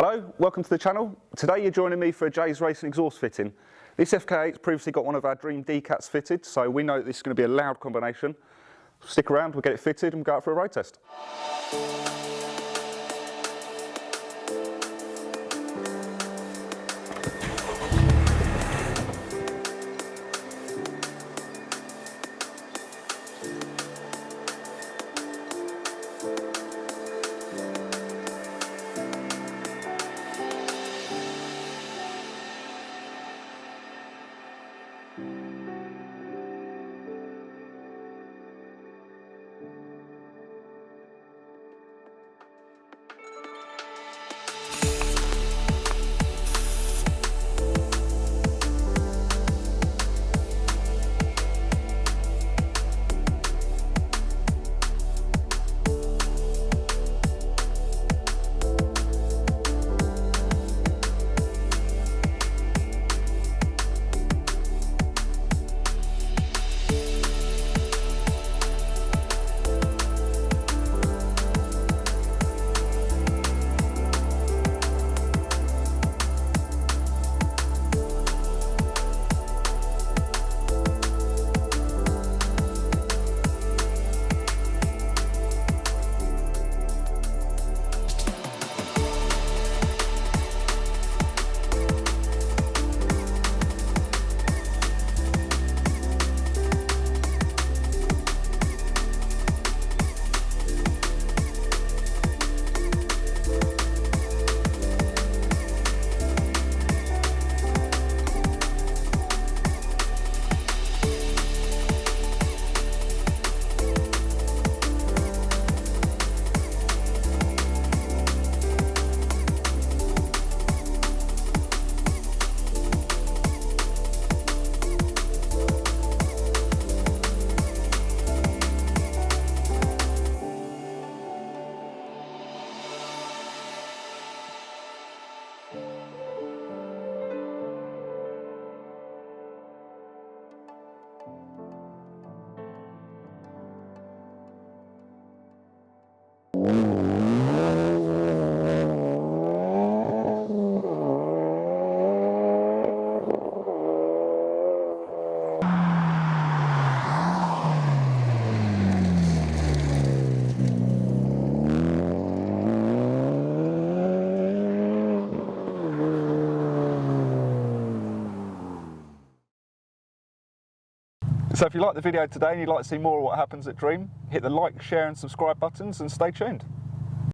Hello, welcome to the channel. Today you're joining me for a Jay's Racing exhaust fitting. This FK8's previously got one of our Dream D-Cats fitted, so we know that this is going to be a loud combination. Stick around, we'll get it fitted and go out for a road test. So if you liked the video today and you'd like to see more of what happens at Dream, hit the like, share and subscribe buttons and stay tuned.